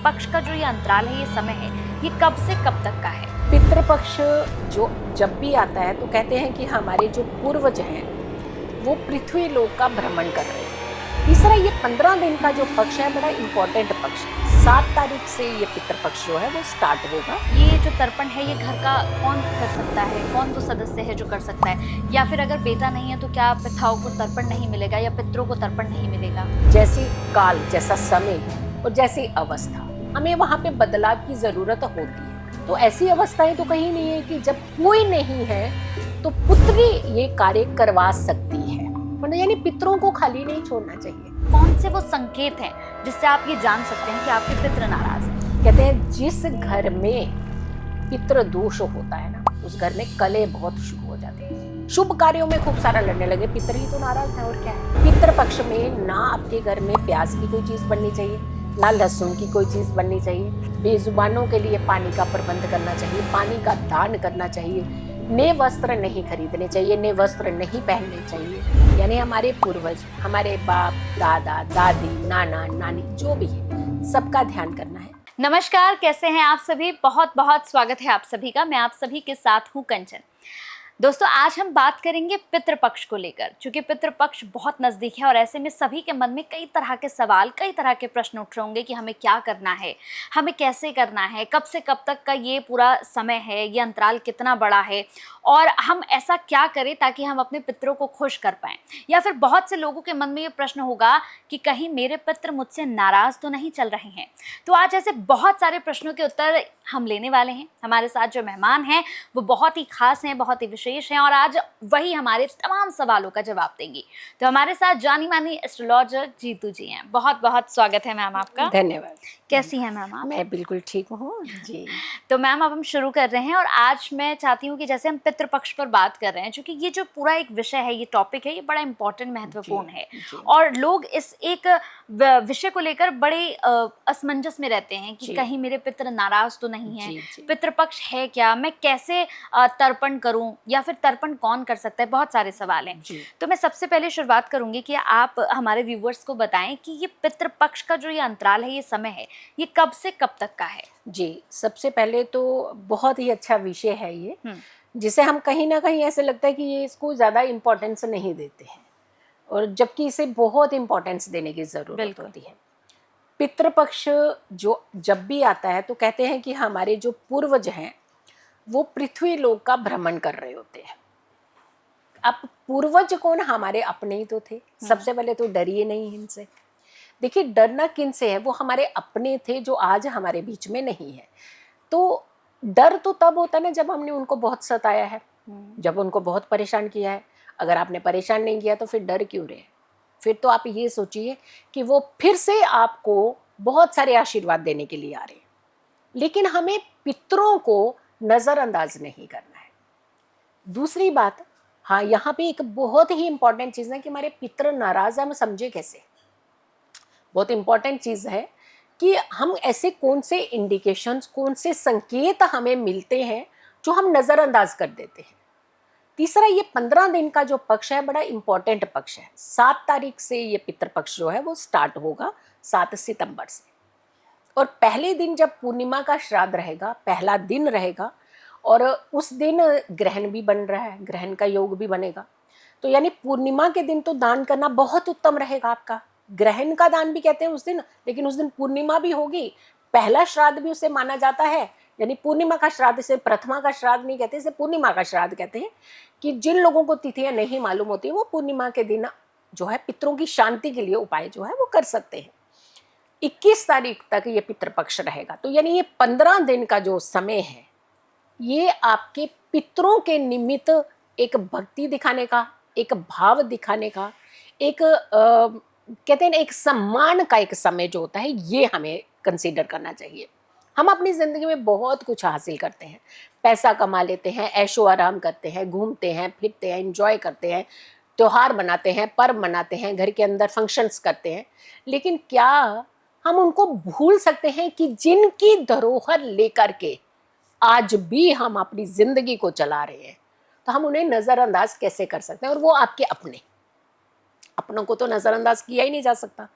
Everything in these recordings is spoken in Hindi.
पितृपक्ष का जो ये अंतराल है, ये समय है, ये कब से कब तक का है? पितृपक्ष जो जब भी आता है तो कहते हैं कि हमारे जो पूर्वज हैं वो पृथ्वी लोक का भ्रमण कर रहे हैं। तीसरा, ये 15 दिन का जो पक्ष है बड़ा इम्पोर्टेंट पक्ष है। 7 तारीख से ये पितृपक्ष जो है वो स्टार्ट होगा। ये जो तर्पण है, ये घर का कौन कर सकता है? कौन वो सदस्य है जो कर सकता है? या फिर अगर बेटा नहीं है तो क्या पिताओं को तर्पण नहीं मिलेगा या पितरों को तर्पण नहीं मिलेगा? जैसी काल, जैसा समय और जैसी अवस्था, हमें वहाँ पे बदलाव की जरूरत होती है। तो ऐसी अवस्थाएं तो कहीं नहीं है कि जब कोई नहीं है तो पुत्री ये कार्य करवा सकती है, यानी पितरों को खाली नहीं छोड़ना चाहिए। कौन से वो संकेत हैं जिससे आप ये जान सकते हैं कि आपके पितृ नाराज हैं? कहते हैं जिस घर में पितृ दोष होता है ना, उस घर में कले बहुत शुभ हो जाते हैं, शुभ कार्यों में खूब सारा लड़ने लगे, पितर ही तो नाराज है और क्या है। पितृ पक्ष में ना आपके घर में प्याज की कोई चीज बननी चाहिए, ना लहसुन की कोई चीज बननी चाहिए। बेजुबानों के लिए पानी का प्रबंध करना चाहिए, पानी का दान करना चाहिए। नए वस्त्र नहीं खरीदने चाहिए, नए वस्त्र नहीं पहनने चाहिए। यानी हमारे पूर्वज, हमारे बाप दादा दादी नाना नानी जो भी है, सबका ध्यान करना है। नमस्कार, कैसे हैं आप सभी? बहुत बहुत स्वागत है आप सभी का। मैं आप सभी के साथ हूँ कंचन। दोस्तों, आज हम बात करेंगे पितृपक्ष को लेकर, क्योंकि पितृपक्ष बहुत नज़दीक है और ऐसे में सभी के मन में कई तरह के सवाल, कई तरह के प्रश्न उठ रहे होंगे कि हमें क्या करना है, हमें कैसे करना है, कब से कब तक का ये पूरा समय है, ये अंतराल कितना बड़ा है और हम ऐसा क्या करें ताकि हम अपने पितरों को खुश कर पाएं। या फिर बहुत से लोगों के मन में ये प्रश्न होगा कि कहीं मेरे पितर मुझसे नाराज़ तो नहीं चल रहे हैं। तो आज ऐसे बहुत सारे प्रश्नों के उत्तर हम लेने वाले हैं। हमारे साथ जो मेहमान हैं वो बहुत ही खास हैं, बहुत ही विशेष हैं और आज वही हमारे तमाम सवालों का जवाब देंगी। तो हमारे साथ जानी मानी एस्ट्रोलॉजर जीतू जी हैं। बहुत बहुत स्वागत है मैम आपका। धन्यवाद। कैसी हैं मैम आप? मैं बिल्कुल ठीक हूँ जी। तो मैम, अब हम शुरू कर रहे हैं और आज मैं चाहती हूँ कि जैसे हम पितृपक्ष पर बात कर रहे हैं, क्योंकि ये जो पूरा एक विषय है, ये टॉपिक है, ये बड़ा इंपॉर्टेंट, महत्वपूर्ण है और लोग इस एक विषय को लेकर बड़े असमंजस में रहते हैं कि कहीं मेरे पितृ नाराज तो नहीं है, पितृपक्ष है क्या, मैं कैसे तर्पण करूं या फिर तर्पण कौन कर सकता है, बहुत सारे सवाल हैं। तो मैं सबसे पहले शुरुआत करूंगी कि आप हमारे व्यूवर्स को बताएं कि ये पितृपक्ष का जो ये अंतराल है, ये समय है, ये कब से कब तक का है? जी, सबसे पहले तो बहुत ही अच्छा विषय है ये, जिसे हम कहीं ना कहीं ऐसे लगता है कि ये इसको ज़्यादा इम्पोर्टेंस नहीं देते हैं, और जबकि इसे बहुत इम्पोर्टेंस देने की ज़रूरत होती है। पितृपक्ष जो जब भी आता है तो कहते हैं कि हमारे जो पूर्वज हैं वो पृथ्वी लोक का भ्रमण कर रहे होते हैं। अब पूर्वज कौन? हमारे अपने ही तो थे। सबसे पहले तो डरिए नहीं इनसे। देखिए, डरना किन से है? वो हमारे अपने थे जो आज हमारे बीच में नहीं है। तो डर तो तब होता है ना जब हमने उनको बहुत सताया है, जब उनको बहुत परेशान किया है। अगर आपने परेशान नहीं किया तो फिर डर क्यों रहे? फिर तो आप ये सोचिए कि वो फिर से आपको बहुत सारे आशीर्वाद देने के लिए आ रहे हैं। लेकिन हमें पितरों को नज़रअंदाज नहीं करना है। दूसरी बात, हाँ, यहाँ पे एक बहुत ही इंपॉर्टेंट चीज़ है कि हमारे पितर नाराज है, हम समझे कैसे? बहुत इंपॉर्टेंट चीज़ है कि हम ऐसे कौन से इंडिकेशंस, कौन से संकेत हमें मिलते हैं जो हम नज़रअंदाज कर देते हैं। तीसरा, ये 15 दिन का जो पक्ष है बड़ा इंपॉर्टेंट पक्ष है। 7 तारीख से ये पितृपक्ष जो है वो स्टार्ट होगा, 7 सितंबर से। और पहले दिन जब पूर्णिमा का श्राद्ध रहेगा, पहला दिन रहेगा, और उस दिन ग्रहण भी बन रहा है, ग्रहण का योग भी बनेगा। तो यानी पूर्णिमा के दिन तो दान करना बहुत उत्तम रहेगा आपका। ग्रहण का दान भी कहते हैं उस दिन, लेकिन उस दिन पूर्णिमा भी होगी, पहला श्राद्ध भी उसे माना जाता है। यानी पूर्णिमा का श्राद्ध, इसे प्रथमा का श्राद्ध नहीं कहते, इसे पूर्णिमा का श्राद्ध कहते हैं। कि जिन लोगों को तिथियां नहीं मालूम होती वो पूर्णिमा के दिन जो है पितरों की शांति के लिए उपाय जो है वो कर सकते हैं। 21 तारीख तक ये पितृपक्ष रहेगा। तो यानी ये 15 दिन का जो समय है, ये आपके पितरों के निमित्त एक भक्ति दिखाने का, एक भाव दिखाने का, एक कहते हैं एक सम्मान का एक समय जो होता है, ये हमें कंसीडर करना चाहिए। हम अपनी ज़िंदगी में बहुत कुछ हासिल करते हैं, पैसा कमा लेते हैं, ऐशो आराम करते हैं, घूमते हैं, फिरते हैं, एंजॉय करते हैं, त्योहार मनाते हैं, पर्व मनाते हैं, घर के अंदर फंक्शंस करते हैं। लेकिन क्या हम उनको भूल सकते हैं कि जिनकी धरोहर लेकर के आज भी हम अपनी ज़िंदगी को चला रहे हैं, तो हम उन्हें नज़रअंदाज कैसे कर सकते हैं? और वो आपके अपनों को तो नज़रअंदाज किया ही नहीं जा सकता।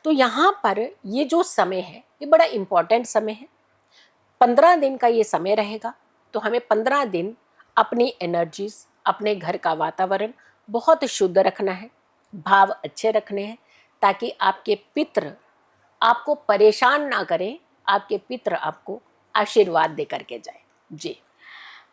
तो यहाँ पर ये जो समय है ये बड़ा इम्पोर्टेंट समय है। 15 दिन का ये समय रहेगा, तो हमें 15 दिन अपनी एनर्जीज, अपने घर का वातावरण बहुत शुद्ध रखना है, भाव अच्छे रखने हैं, ताकि आपके पितृ आपको परेशान ना करें, आपके पितृ आपको आशीर्वाद दे करके जाए। जी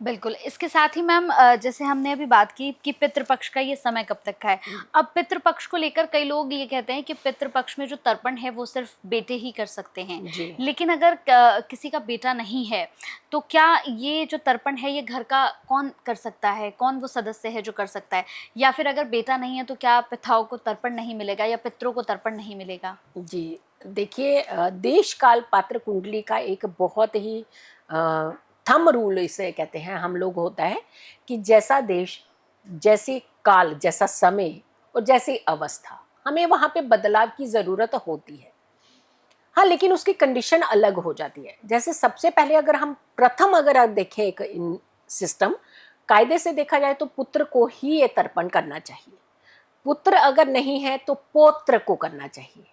बिल्कुल। इसके साथ ही मैम, जैसे हमने अभी बात की कि पितृपक्ष का ये समय कब तक का है। अब पितृपक्ष को लेकर कई लोग ये कहते हैं कि पितृपक्ष में जो तर्पण है वो सिर्फ बेटे ही कर सकते हैं, जी लेकिन अगर किसी का बेटा नहीं है तो क्या ये जो तर्पण है ये घर का कौन कर सकता है, कौन वो सदस्य है जो कर सकता है, या फिर अगर बेटा नहीं है तो क्या पिताओं को तर्पण नहीं मिलेगा या पितरों को तर्पण नहीं मिलेगा? जी देखिए, देश काल पात्र कुंडली का एक बहुत ही थंब रूल इसे कहते हैं हम लोग होता है कि जैसा देश, जैसे काल, जैसा समय और जैसी अवस्था, हमें वहाँ पे बदलाव की ज़रूरत होती है। हाँ, लेकिन उसकी कंडीशन अलग हो जाती है। जैसे सबसे पहले अगर हम प्रथम अगर देखें एक सिस्टम, कायदे से देखा जाए तो पुत्र को ही ये तर्पण करना चाहिए। पुत्र अगर नहीं है तो पौत्र को करना चाहिए।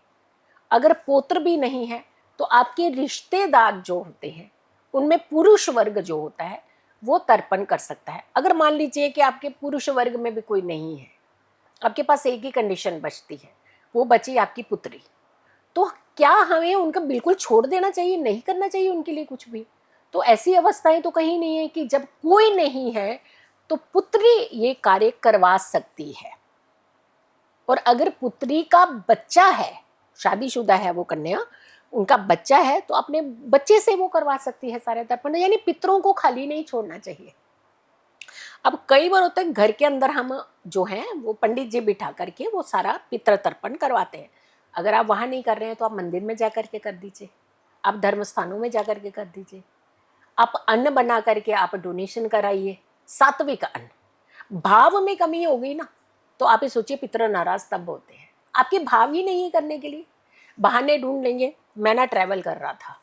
अगर पौत्र भी नहीं है तो आपके रिश्तेदार जो होते हैं उनमें पुरुष वर्ग जो होता है वो तर्पण कर सकता है। अगर मान लीजिए कि आपके पुरुष वर्ग में भी कोई नहीं है, आपके पास एक ही कंडीशन बचती है, वो बची आपकी पुत्री, तो क्या हमें उनका बिल्कुल छोड़ देना चाहिए, नहीं करना चाहिए उनके लिए कुछ भी? तो ऐसी अवस्थाएं तो कहीं नहीं है कि जब कोई नहीं है तो पुत्री ये कार्य करवा सकती है। और अगर पुत्री का बच्चा है, शादीशुदा है वो कन्या, उनका बच्चा है, तो अपने बच्चे से वो करवा सकती है सारे तर्पण, यानी पितरों को खाली नहीं छोड़ना चाहिए। अब कई बार होता है घर के अंदर हम जो हैं वो पंडित जी बिठा करके वो सारा पितृ तर्पण करवाते हैं। अगर आप वहाँ नहीं कर रहे हैं तो आप मंदिर में जा करके कर दीजिए, आप धर्म स्थानों में जा करके कर दीजिए, आप अन्न बना करके आप डोनेशन कराइए, सात्विक अन्न। भाव में कमी हो गई ना तो आप ये सोचिए पितृ नाराज तब होते हैं, आपके भाव ही नहीं करने के लिए, बहाने ढूंढ लेंगे। मैं ना ट्रैवल कर रहा था,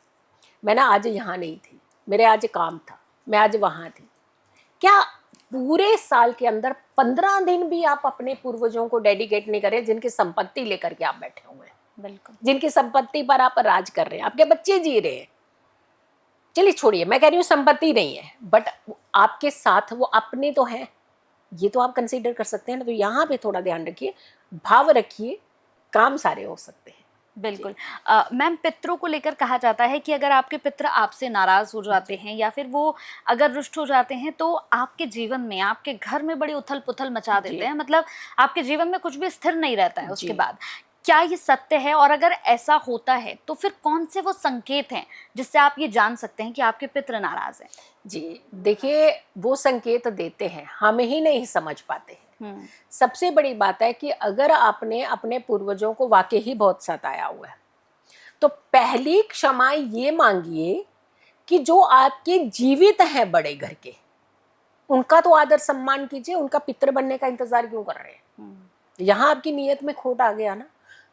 मैं ना आज यहाँ नहीं थी, मेरे आज काम था, मैं आज वहाँ थी। क्या पूरे साल के अंदर 15 दिन भी आप अपने पूर्वजों को डेडिकेट नहीं करें, जिनकी संपत्ति लेकर के आप बैठे हुए हैं, बिल्कुल, जिनकी संपत्ति पर आप राज कर रहे हैं, आपके बच्चे जी रहे हैं। चलिए छोड़िए, मैं कह रही हूँ संपत्ति नहीं है, बट आपके साथ वो अपने तो हैं, ये तो आप कंसीडर कर सकते हैं ना। तो यहाँ पे थोड़ा ध्यान रखिए, भाव रखिए, काम सारे हो सकते हैं। बिल्कुल। मैम, पितरों को लेकर कहा जाता है कि अगर आपके पितर आपसे नाराज हो जाते हैं या फिर वो अगर रुष्ट हो जाते हैं तो आपके जीवन में, आपके घर में बड़ी उथल पुथल मचा देते हैं, मतलब आपके जीवन में कुछ भी स्थिर नहीं रहता है उसके बाद। क्या ये सत्य है? और अगर ऐसा होता है तो फिर कौन से वो संकेत हैं जिससे आप ये जान सकते हैं कि आपके पितर नाराज हैं? जी देखिए, वो संकेत देते हैं, हम ही नहीं समझ पाते हैं। सबसे बड़ी बात है कि अगर आपने अपने पूर्वजों को वाकई ही बहुत सताया हुआ है तो पहली क्षमा ये मांगिए कि जो आपके जीवित हैं बड़े घर के, उनका तो आदर सम्मान कीजिए, उनका पितर बनने का इंतजार क्यों कर रहे हैं? यहाँ आपकी नीयत में खोट आ गया ना।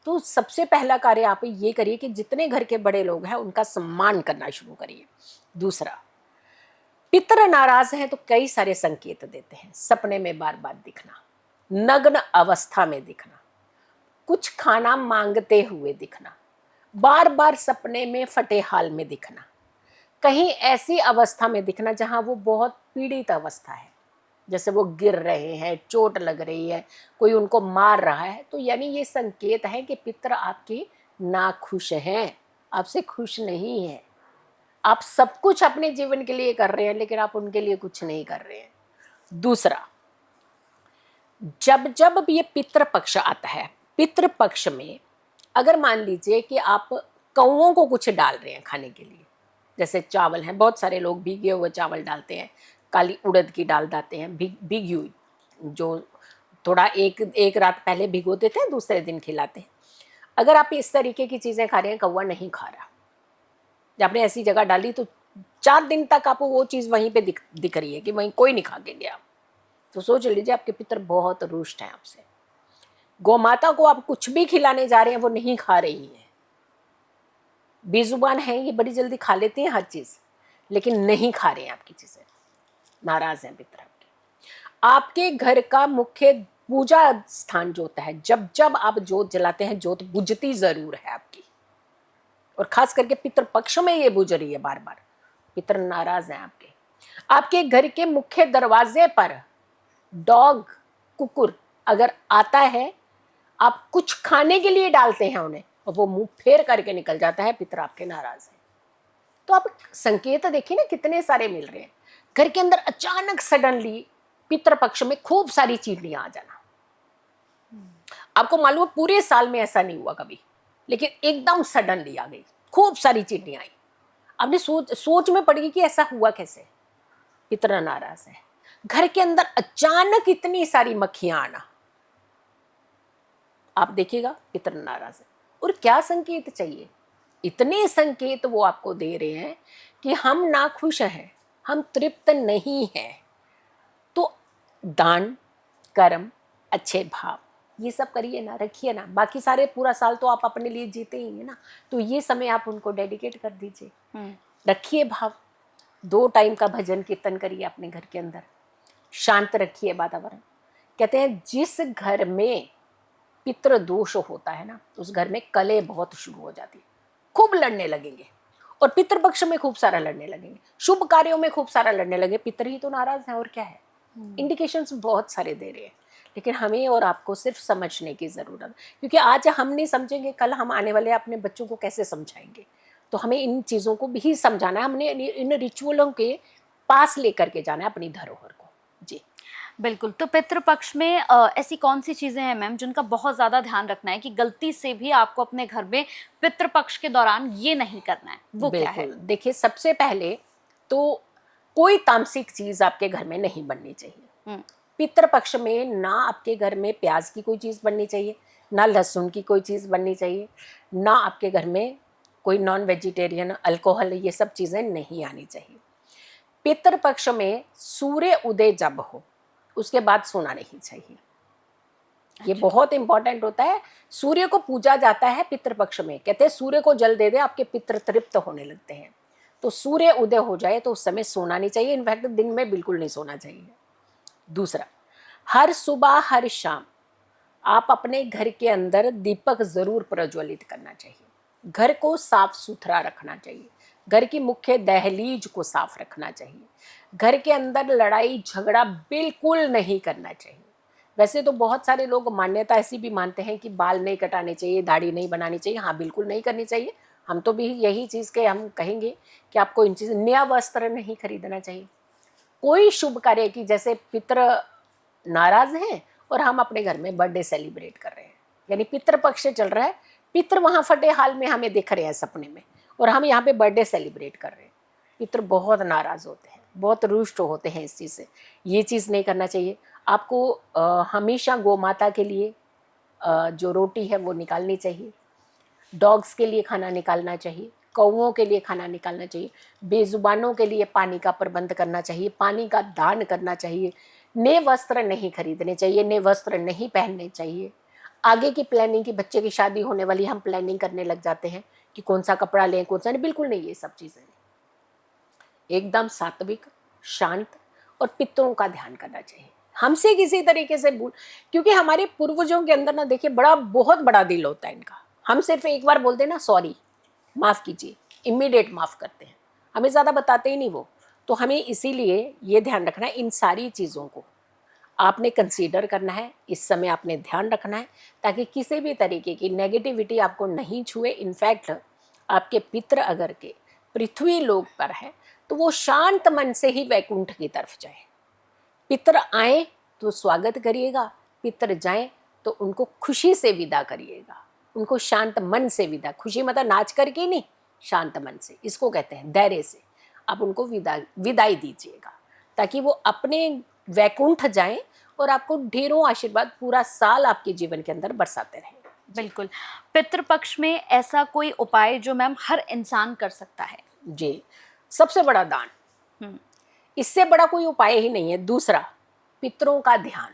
तो सबसे पहला कार्य आप ये करिए कि जितने घर के बड़े लोग हैं उनका सम्मान करना शुरू करिए। दूसरा, पितर नाराज हैं तो कई सारे संकेत देते हैं। सपने में बार बार दिखना, नग्न अवस्था में दिखना, कुछ खाना मांगते हुए दिखना, बार बार सपने में फटे हाल में दिखना, कहीं ऐसी अवस्था में दिखना जहां वो बहुत पीड़ित अवस्था है, जैसे वो गिर रहे हैं, चोट लग रही है, कोई उनको मार रहा है, तो यानी ये संकेत है कि पितर आपके नाखुश हैं, आपसे खुश नहीं है। आप सब कुछ अपने जीवन के लिए कर रहे हैं लेकिन आप उनके लिए कुछ नहीं कर रहे हैं। दूसरा, जब जब ये पितृपक्ष आता है, पितृपक्ष में अगर मान लीजिए कि आप कौओं को कुछ डाल रहे हैं खाने के लिए, जैसे चावल हैं, बहुत सारे लोग भीगे हुए चावल डालते हैं, काली उड़द की दाल डालते हैं, भीगी हुई, जो थोड़ा एक रात पहले भिगो देते हैं, दूसरे दिन खिलाते हैं। अगर आप इस तरीके की चीज़ें खा रहे हैं, कौवा नहीं खा रहा, जब आपने ऐसी जगह डाली तो 4 दिन तक आपको वो चीज़ वहीं पे दिख रही है कि वहीं कोई नहीं खा के गया, तो सोच लीजिए आपके पितर बहुत रुष्ट हैं आपसे। गौ माता को आप कुछ भी खिलाने जा रहे हैं, वो नहीं खा रही है, बेजुबान है, ये बड़ी जल्दी खा लेते हैं हर चीज़, लेकिन नहीं खा रहे हैं आपकी चीज़ें, नाराज हैं पितर आपके। आपके घर का मुख्य पूजा स्थान जोत है, जब जब आप जोत जलाते हैं जोत बुझती जरूर है आपकी, और खास करके पितृ पक्ष में ये बुझ रही है बार बार, पितर नाराज हैं आपके। आपके घर के मुख्य दरवाजे पर डॉग, कुकुर अगर आता है, आप कुछ खाने के लिए डालते हैं उन्हें और वो मुंह फेर करके निकल जाता है, पितर आपके नाराज हैं। तो आप संकेत देखिए ना कितने सारे मिल रहे हैं। घर के अंदर अचानक सडनली पितृ पक्ष में खूब सारी चींटियां आ जाना। आपको मालूम है पूरे साल में ऐसा नहीं हुआ कभी, लेकिन एकदम सडनली आ गई, खूब सारी चींटियां आई। आपने सोच में पड़ गई कि ऐसा हुआ कैसे, पितर नाराज है। घर के अंदर अचानक इतनी सारी मक्खियां आना, आप देखिएगा पितर नाराज है। और क्या संकेत चाहिए, इतने संकेत वो आपको दे रहे हैं कि हम नाखुश हैं, हम तृप्त नहीं हैं। तो दान, कर्म, अच्छे भाव ये सब करिए ना, रखिए ना। बाकी सारे पूरा साल तो आप अपने लिए जीते ही है ना, तो ये समय आप उनको डेडिकेट कर दीजिए। रखिए भाव, 2 टाइम का भजन कीर्तन करिए अपने घर के अंदर, शांत रखिए वातावरण। कहते हैं जिस घर में पितृ दोष होता है ना, उस घर में कलह बहुत शुरू हो जाती है, खूब लड़ने लगेंगे, और पितृपक्ष में खूब सारा लड़ने लगेंगे, शुभ कार्यों में खूब सारा लड़ने लगे। पितर ही तो नाराज हैं और क्या है। इंडिकेशंस बहुत सारे दे रहे हैं, लेकिन हमें और आपको सिर्फ समझने की जरूरत है, क्योंकि आज हम नहीं समझेंगे, कल हम आने वाले अपने बच्चों को कैसे समझाएंगे। तो हमें इन चीज़ों को भी समझाना है, हमने इन रिचुअलों के पास लेकर के जाना है अपनी धरोहर को। जी बिल्कुल। तो पितृपक्ष में ऐसी कौन सी चीजें हैं मैम जिनका बहुत ज्यादा ध्यान रखना है कि गलती से भी आपको अपने घर में पितृपक्ष के दौरान ये नहीं करना है, वो क्या है? बिल्कुल, देखिए सबसे पहले तो कोई तामसिक चीज आपके घर में नहीं बननी चाहिए। पितृपक्ष में ना आपके घर में प्याज की कोई चीज बननी चाहिए, ना लहसुन की कोई चीज बननी चाहिए, ना आपके घर में कोई नॉन वेजिटेरियन, अल्कोहल, ये सब चीजें नहीं आनी चाहिए। पितृपक्ष में सूर्य उदय जब हो उसके बाद सोना नहीं चाहिए। ये बहुत इंपॉर्टेंट होता है। सूर्य को पूजा जाता है पितृपक्ष में, कहते हैं सूर्य को जल दे दे आपके पितृ तृप्त होने लगते हैं। तो सूर्य उदय हो जाए तो उस समय सोना नहीं चाहिए, इनफैक्ट दिन में बिल्कुल नहीं सोना चाहिए। दूसरा, हर सुबह हर शाम आप अपने घर के अंदर दीपक जरूर प्रज्वलित करना चाहिए। घर को साफ सुथरा रखना चाहिए, घर की मुख्य दहलीज को साफ रखना चाहिए। घर के अंदर लड़ाई झगड़ा बिल्कुल नहीं करना चाहिए। वैसे तो बहुत सारे लोग मान्यता ऐसी भी मानते हैं कि बाल नहीं कटाने चाहिए, दाढ़ी नहीं बनानी चाहिए। हाँ, बिल्कुल नहीं करनी चाहिए। हम तो भी यही चीज़ के हम कहेंगे कि आपको इन चीज़, नया वस्त्र नहीं खरीदना चाहिए। कोई शुभ कार्य की, जैसे पितृ नाराज हैं और हम अपने घर में बर्थडे सेलिब्रेट कर रहे हैं, यानी पितृ पक्ष चल रहा है, पितृ वहाँ फटे हाल में हमें दिख रहे हैं सपने में, और हम यहाँ पे बर्थडे सेलिब्रेट कर रहे हैं। पितृ बहुत नाराज होते हैं, बहुत रुष्ट होते हैं इस चीज़ से। ये चीज़ नहीं करना चाहिए। आपको हमेशा गौ माता के लिए जो रोटी है वो निकालनी चाहिए, डॉग्स के लिए खाना निकालना चाहिए, कौओं के लिए खाना निकालना चाहिए, बेजुबानों के लिए पानी का प्रबंध करना चाहिए, पानी का दान करना चाहिए। नए वस्त्र नहीं खरीदने चाहिए, नए वस्त्र नहीं पहनने चाहिए। आगे की प्लानिंग की, बच्चे की शादी होने वाली, हम प्लानिंग करने लग जाते हैं कि कौन सा कपड़ा लें, कौन सा नहीं, बिल्कुल नहीं। ये सब चीज़ें एकदम सात्विक, शांत और पितरों का ध्यान करना चाहिए। हमसे किसी तरीके से भूल, क्योंकि हमारे पूर्वजों के अंदर ना, देखिए बहुत बड़ा दिल होता है इनका। हम सिर्फ एक बार बोलते हैं ना सॉरी, माफ़ कीजिए, इमीडिएट माफ़ करते हैं, हमें ज़्यादा बताते ही नहीं वो। तो हमें इसीलिए ये ध्यान रखना है, इन सारी चीज़ों को आपने कंसीडर करना है, इस समय आपने ध्यान रखना है, ताकि किसी भी तरीके की नेगेटिविटी आपको नहीं छुए। इनफैक्ट आपके पितृ अगर के पृथ्वी लोक पर है तो वो शांत मन से ही वैकुंठ की तरफ जाए। पितृ आए तो स्वागत करिएगा, पितृ जाएं तो उनको खुशी से विदा करिएगा, उनको शांत मन से विदा। खुशी मतलब नाच करके नहीं, शांत मन से, इसको कहते हैं धैर्य से आप उनको विदाई दीजिएगा, ताकि वो अपने वैकुंठ जाएं और आपको ढेरों आशीर्वाद पूरा साल आपके जीवन के अंदर बरसाते रहें। बिल्कुल। पितृपक्ष में ऐसा कोई उपाय जो मैम हर इंसान कर सकता है? जी, सबसे बड़ा दान, इससे बड़ा कोई उपाय ही नहीं है। दूसरा, पितरों का ध्यान,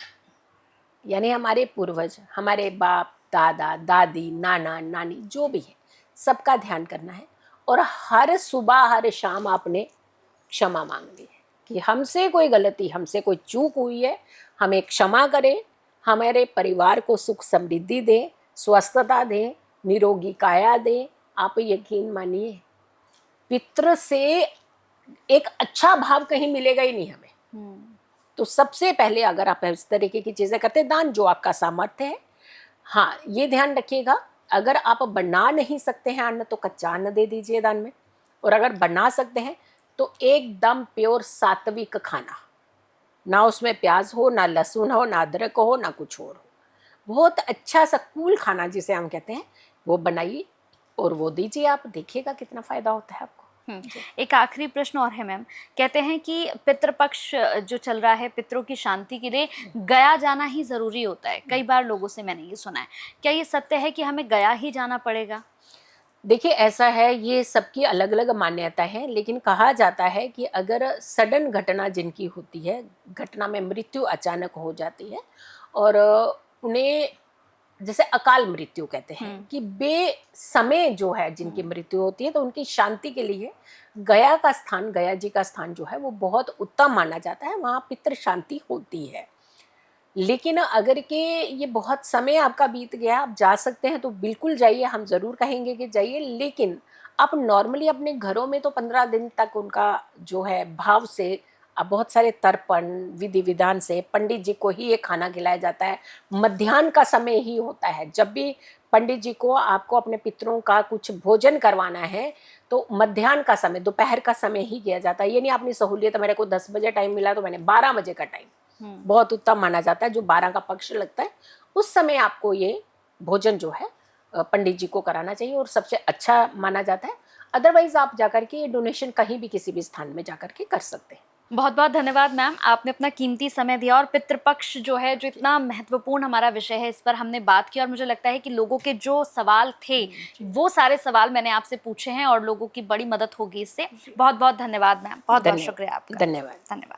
यानी हमारे पूर्वज, हमारे बाप दादा दादी, नाना नानी जो भी है, सबका ध्यान करना है। और हर सुबह हर शाम आपने क्षमा मांगनी है कि हमसे कोई गलती, हमसे कोई चूक हुई है, हमें क्षमा करें, हमारे परिवार को सुख समृद्धि दे, स्वस्थता दे, निरोगी काया दे। आप यकीन मानिए, पितृ से एक अच्छा भाव कहीं मिलेगा ही नहीं हमें। तो सबसे पहले अगर आप इस तरीके की चीजें करते हैं, दान जो आपका सामर्थ्य है। हाँ, ये ध्यान रखिएगा, अगर आप बना नहीं सकते हैं अन्न तो कच्चा अन्न दे दीजिए दान में, और अगर बना सकते हैं तो एकदम प्योर सात्विक खाना, ना उसमें प्याज हो, ना लहसुन हो, ना अदरक हो, ना कुछ और हो, बहुत अच्छा सा कूल खाना जिसे हम कहते हैं, वो बनाइए और वो दीजिए। आप देखिएगा कितना फायदा होता है आपको। एक आखिरी प्रश्न और है मैम, कहते हैं कि पितृपक्ष जो चल रहा है, पितरों की शांति के लिए गया जाना ही जरूरी होता है। कई बार लोगों से मैंने ये सुना है, क्या ये सत्य है कि हमें गया ही जाना पड़ेगा? देखिए, ऐसा है, ये सबकी अलग अलग मान्यता है, लेकिन कहा जाता है कि अगर सडन घटना जिनकी होती है, घटना में मृत्यु अचानक हो जाती है और उन्हें जैसे अकाल मृत्यु कहते हैं कि बेसमय जो है जिनकी मृत्यु होती है, तो उनकी शांति के लिए गया का स्थान, गया जी का स्थान जो है वो बहुत उत्तम माना जाता है, वहाँ पितृ शांति होती है। लेकिन अगर के ये बहुत समय आपका बीत गया, आप जा सकते हैं तो बिल्कुल जाइए, हम ज़रूर कहेंगे कि जाइए। लेकिन आप नॉर्मली अपने घरों में तो 15 दिन तक उनका जो है भाव से, अब बहुत सारे तर्पण विधि विधान से पंडित जी को ही ये खाना खिलाया जाता है। मध्याह्न का समय ही होता है, जब भी पंडित जी को आपको अपने पितरों का कुछ भोजन करवाना है तो मध्याह्न का समय, दोपहर का समय ही किया जाता है। ये नहीं अपनी सहूलियत, मेरे को 10 बजे टाइम मिला तो मैंने 12 बजे का टाइम बहुत उत्तम माना जाता है। जो 12 का पक्ष लगता है उस समय आपको ये भोजन जो है पंडित जी को कराना चाहिए और सबसे अच्छा माना जाता है। अदरवाइज आप जाकर के डोनेशन कहीं भी किसी भी स्थान में जाकर के कर सकते हैं। बहुत बहुत धन्यवाद मैम, आपने अपना कीमती समय दिया और पितृपक्ष जो है, जो इतना महत्वपूर्ण हमारा विषय है, इस पर हमने बात की और मुझे लगता है कि लोगों के जो सवाल थे वो सारे सवाल मैंने आपसे पूछे हैं और लोगों की बड़ी मदद होगी इससे। बहुत बहुत धन्यवाद मैम, बहुत बहुत शुक्रिया आपका। धन्यवाद। धन्यवाद।